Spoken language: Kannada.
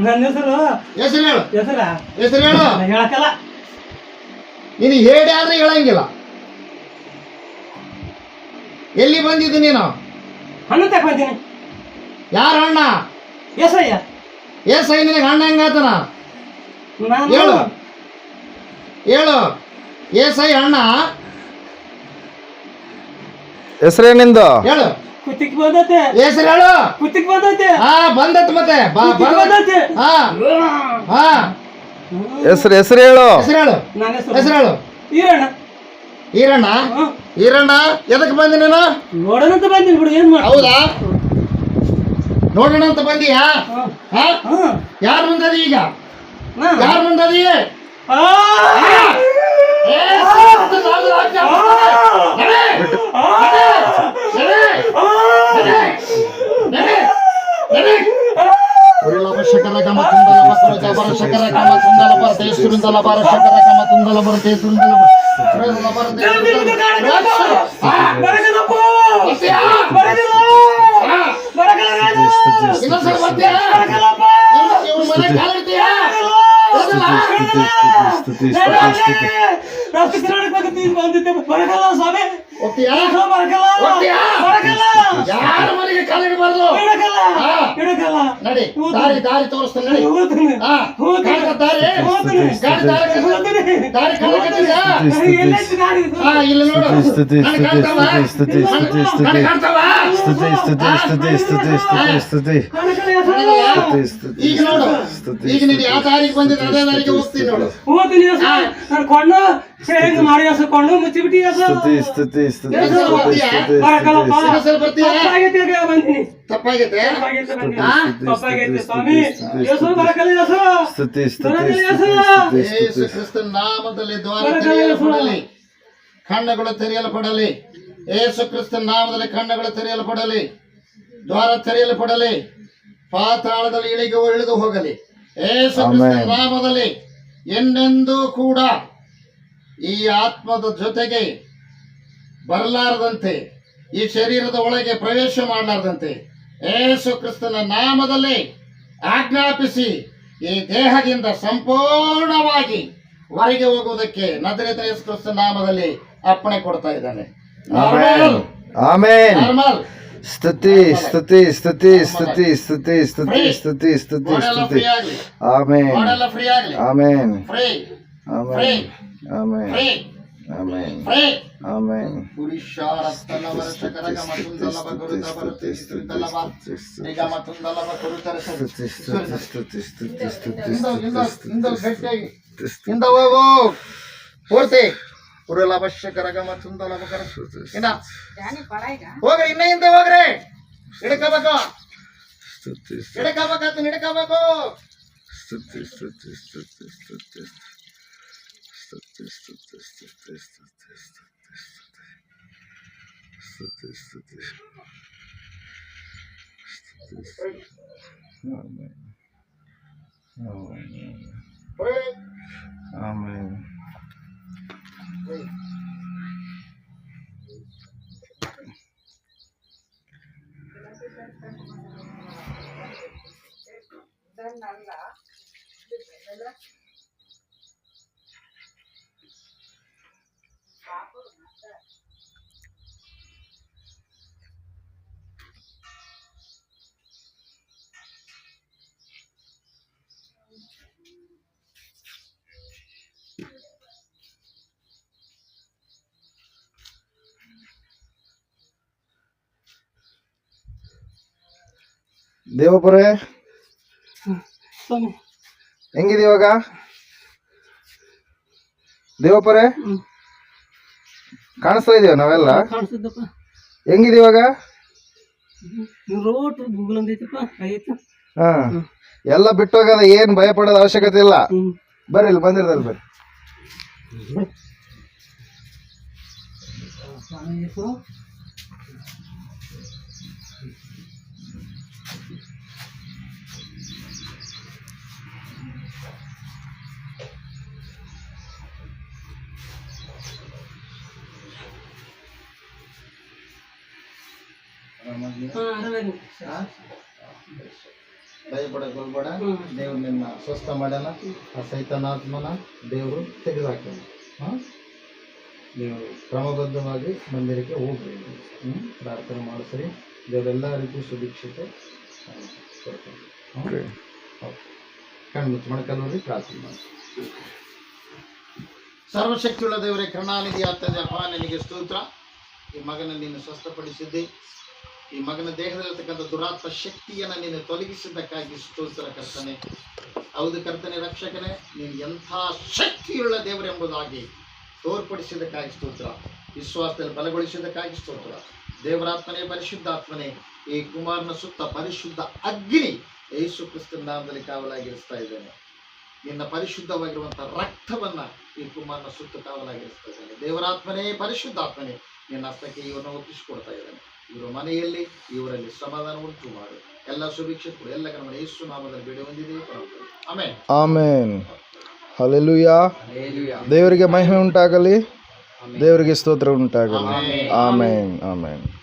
ನನ್ನ ಹೆಸರು ಹೆಸರು ಹೇಳು. ಹೆಸರು ಹೇಳು. ಹೇಳಕ್ಕಲ್ಲ. ನೀನು ಹೇಳಿ ಆದ್ರೆ ಹೇಳಂಗಿಲ್ಲ. ಎಲ್ಲಿ ಬಂದಿದ್ದು ನೀನು? ಹಣ್ಣು ತಗೊಂತೀನಿ. ಯಾರ ಅಣ್ಣ? ಏಸಯ್ಯ. ಏಸಯ್ಯ ನಿನಗೆ ಅಣ್ಣ ಹೆಂಗಾತನ? ನಾನು ಹೇಳು ಹೇಳು. ಏಸಯ್ಯ ಅಣ್ಣ ಹೆಸರೇನಿಂದು? ಹೇಳು. ಕುತ್ತಿಗೆ ಬಂದೈತೆ. ಹೆಸರು ಹೇಳು. ಕುತ್ತಿಗೆ ಬಂದೈತೆ. ಬಂದತ್ ಮತ್ತೆ ಬಂದೈತೆ. ಹೆಸರು ಹೇಳು. ಹೆಸರು ಹೇಳು. ನನ್ನ ಹೆಸರು ಹೆಸರು ಹೇಳು. ಈರಣ್ಣ. ಈರಣ್ಣ. ಈರಣ್ಣ ಎದಕ್ಕೆ ಬಂದಿ ನೀನು? ನೋಡೋಣ ಅಂತ ಬಂದಿನಿ ಬಿಡು. ಏನ್ ಮಾಡ? ಹೌದಾ? ನೋಡೋಣ ಅಂತ ಬಂದಿಯಾ? ಯಾರು ಮುಂದದಿ ಈಗ? ಯಾರು ಮುಂದದಿ? ಶಕರ ಕಮ ತುಂದಲ ಬರ ಶಕರ ಕಮ ತುಂದಲ ಬರ ದೇಶುರಿಂದಲ ಬರ ಶಕರ ಕಮ ತುಂದಲ ಬರ ದೇಶುರಿಂದಲ ಯಾರ ಮನೆಗೆ ಕಾಲಿಡಬಾರ್ದು. ನಡಿ ದಾರಿ ದಾರಿ ತೋರಿಸ್ತಾನೆ. ಇಲ್ಲಿ ನೋಡು. ಈಗ ನೋಡು. ಈಗ ನೀನು ಯಾವ ದಾರಿಗೆ ಬಂದಿದ್ದ ಅದೇ ದಾರಿಗೆ ಹೋಗ್ತೀನಿ ನೋಡು. ನಾನು ಕೊಂಡು ಹೆಂಗ್ ಮಾಡಿ ಕೊಂಡು ಮುಚ್ಚಿಬಿಟ್ಟಿ ತಪ್ಪಾಗೈತೆ ಸ್ವಾಮಿ. ಕ್ರಿಸ್ತನ ನಾಮದಲ್ಲಿ ದ್ವಾರ ತೆರೆಯಲ್ಪಡಲಿ, ಖಂಡಗಳು ತೆರೆಯಲ್ಪಡಲಿ. ಯೇಸು ಕ್ರಿಸ್ತನ ನಾಮದಲ್ಲಿ ಖಂಡಗಳು ತೆರೆಯಲ್ಪಡಲಿ, ದ್ವಾರ ತೆರೆಯಲ್ಪಡಲಿ, ಪಾತಾಳದಲ್ಲಿ ಇಳಿದು ಹೋಗಲಿ. ಯೇಸು ಕ್ರಿಸ್ತನ ನಾಮದಲ್ಲಿ ಎಂದೆಂದೂ ಕೂಡ ಈ ಆತ್ಮದ ಜೊತೆಗೆ ಬರಲಾರದಂತೆ, ಈ ಶರೀರದ ಒಳಗೆ ಪ್ರವೇಶ ಮಾಡಲಾರದಂತೆ ಯೇಸು ಕ್ರಿಸ್ತನ ನಾಮದಲ್ಲಿ ಆಜ್ಞಾಪಿಸಿ ಈ ದೇಹದಿಂದ ಸಂಪೂರ್ಣವಾಗಿ ಹೊರಗೆ ಹೋಗುವುದಕ್ಕೆ ನಜರೇತಿನ ಯೇಸು ಕ್ರಿಸ್ತನ ನಾಮದಲ್ಲಿ ಅಪ್ಪಣೆ ಕೊಡ್ತಾ ಇದ್ದಾನೆ. ಆಮೆನ್. ಸ್ತುತಿ ಸ್ತುತಿ ಸ್ತುತಿ ಸ್ತುತಿ ಸ್ತುತಿ ಸ್ತುತಿ ಸ್ತುತಿ ಸ್ತುತಿ ಸ್ತುತಿ. Amen amen amen amen amen amen. ಪೂರ್ತಿ ಹೋಗ್ರಿ, ಇನ್ನ ಹಿಂದೆ ಹೋಗ್ರಿ. ಹಿಡ್ಕೋಬೇಕು, ಹಿಡ್ಕೋಬೇಕಾತು, ಹಿಡ್ಕೋಬೇಕು. ಆಮೆನ್. ದೇವಪುರೇ ಹೆಂಗಿದೆ ಇವಾಗ? ದೇವಪುರೇ ಕಾಣಿಸ್ತಾ ಇದೀವ ನಾವೆಲ್ಲ? ಹೆಂಗಿದೆ ಇವಾಗ? ಹಾ, ಎಲ್ಲ ಬಿಟ್ಟೋಗದ, ಏನ್ ಭಯ ಪಡೋದ ಅವಶ್ಯಕತೆ ಇಲ್ಲ. ಬರ್ರಿ, ಇಲ್ಲಿ ಬಂದಿರದಲ್ಲ, ಬರ್ರಿ. ಭಯಪಡಕ್ಕೆ ಹೋಗ್ಬೇಡ. ದೇವ್ರು ನಿನ್ನ ಸ್ವಸ್ಥ ಮಾಡ್ಯಾನ. ಆ ಸೈತಾನಾತ್ಮನ ದೇವರು ತೆಗೆದುಹಾಕ್ಯಾನ. ನೀವು ಕ್ರಮಬದ್ಧವಾಗಿ ಮಂದಿರಕ್ಕೆ ಹೋಗ್ಬೇಕು. ಪ್ರಾರ್ಥನೆ ಮಾಡಿಸ್ರಿ. ದೇವರೆಲ್ಲ ರೀತಿ ಸುಭಿಕ್ಷತೆ ಕೊಡ್ತಾರೆ. ಕಣ್ಮುಚ್ಚು ಮೊಣಕಲ್ಲೂರಿ ಪ್ರಾರ್ಥನೆ ಮಾಡಿ. ಸರ್ವಶಕ್ತಿಯುಳ್ಳ ದೇವರೇ, ಕರುಣಾನಿಧಿ ತಂದೆ ಅಪ್ಪ, ನಿನಗೆ ಸ್ತೋತ್ರ. ಈ ಮಗನ ನೀನು ಸ್ವಸ್ಥಪಡಿಸಿದ್ದಿ. ಈ ಮಗನ ದೇಹದಲ್ಲಿರ್ತಕ್ಕಂಥ ದುರಾತ್ಮ ಶಕ್ತಿಯನ್ನು ನೀನು ತೊಲಗಿಸಿದ್ದಕ್ಕಾಗಿ ಸ್ತೋತ್ರ ಕರ್ತನೆ. ಹೌದು ಕರ್ತನೆ, ರಕ್ಷಕನೇ, ನೀನು ಎಂಥ ಶಕ್ತಿಯುಳ್ಳ ದೇವರೆಂಬುದಾಗಿ ತೋರ್ಪಡಿಸಿದ್ದಕ್ಕಾಗಿ ಸ್ತೋತ್ರ. ವಿಶ್ವಾಸದಲ್ಲಿ ಬಲಗೊಳಿಸಿದ್ದಕ್ಕಾಗಿ ಸ್ತೋತ್ರ. ದೇವರಾತ್ಮನೇ, ಪರಿಶುದ್ಧಾತ್ಮನೇ, ಈ ಕುಮಾರನ ಸುತ್ತ ಪರಿಶುದ್ಧ ಅಗ್ನಿ ಯೇಸು ಕ್ರಿಸ್ತನ ನಾಮದಲ್ಲಿ ಕಾವಲಾಗಿರಿಸ್ತಾ ಇದ್ದೇನೆ. ನಿನ್ನ ಪರಿಶುದ್ಧವಾಗಿರುವಂಥ ರಕ್ತವನ್ನು ಈ ಕುಮಾರನ ಸುತ್ತ ಕಾವಲಾಗಿರಿಸ್ತಾ ಇದ್ದೇನೆ. ದೇವರಾತ್ಮನೇ, ಪರಿಶುದ್ಧಾತ್ಮನೇ, ನಿನ್ನ ಹಸ್ತಕ್ಕೆ ಇವರನ್ನು ಒಪ್ಪಿಸಿಕೊಡ್ತಾ ಇದ್ದೇನೆ. ಇವರ ಮನೆಯಲ್ಲಿ ಇವರಲ್ಲಿ ಸಮಾಧಾನ ಉಂಟು ಮಾಡು. ಎಲ್ಲ ಸುಭಿಕ್ಷಕರು ಎಲ್ಲ ನಮ್ಮ ಯೇಸು ನಾಮದಲ್ಲಿ ಬೇಡಿ ಹೊಂದಿದೆ. ಆಮೆನ್. ಆಮೆನ್. ಹಲ್ಲೆಲೂಯಾ. ದೇವರಿಗೆ ಮಹಿಮೆ ಉಂಟಾಗಲಿ. ದೇವರಿಗೆ ಸ್ತೋತ್ರ ಉಂಟಾಗಲಿ. ಆಮೆನ್. ಆಮೆನ್.